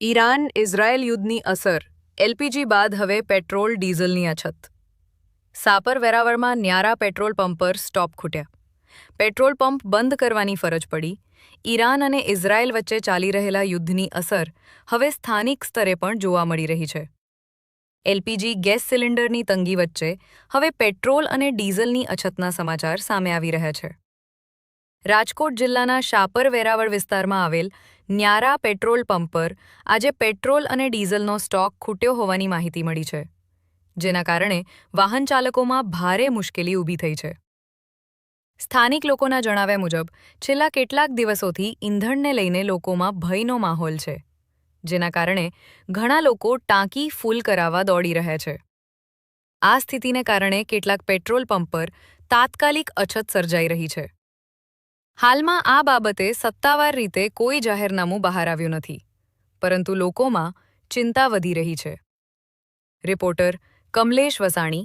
Iran Israel યુદ્ધની અસર LPG બાદ હવે પેટ્રોલ ડીઝલની અછત. સાપર વેરાવળમાં ન્યારા પેટ્રોલ પંપ પર સ્ટોપ ખૂટ્યા. પેટ્રોલ પંપ બંધ કરવાની ફરજ પડી. ઈરાન અને ઇઝરાયલ વચ્ચે ચાલી રહેલા યુદ્ધની અસર હવે સ્થાનિક સ્તરે પણ જોવા મળી રહી છે. એલપીજી ગેસ સિલિન્ડરની તંગી વચ્ચે હવે પેટ્રોલ અને ડીઝલની અછતના સમાચાર સામે આવી રહ્યા છે. રાજકોટ જિલ્લાના શાપર વેરાવળ વિસ્તારમાં આવેલ ન્યારા પેટ્રોલ પંપ પર આજે પેટ્રોલ અને ડીઝલનો સ્ટોક ખૂટ્યો હોવાની માહિતી મળી છે, જેના કારણે વાહન ચાલકોમાં ભારે મુશ્કેલી ઊભી થઈ છે. સ્થાનિક લોકોના જણાવ્યા મુજબ છેલ્લા કેટલાક દિવસોથી ઈંધણને લઈને લોકોમાં ભયનો માહોલ છે, જેના કારણે ઘણા લોકો ટાંકી ફૂલ કરાવવા દોડી રહ્યા છે. આ સ્થિતિને કારણે કેટલાક પેટ્રોલ પંપ પર તાત્કાલિક અછત સર્જાઈ રહી છે. હાલમાં આ બાબતે સત્તાવાર રીતે કોઈ જાહેરનામું બહાર આવ્યું નથી, પરંતુ લોકોમાં ચિંતા વધી રહી છે. રિપોર્ટર કમલેશ વસાણી,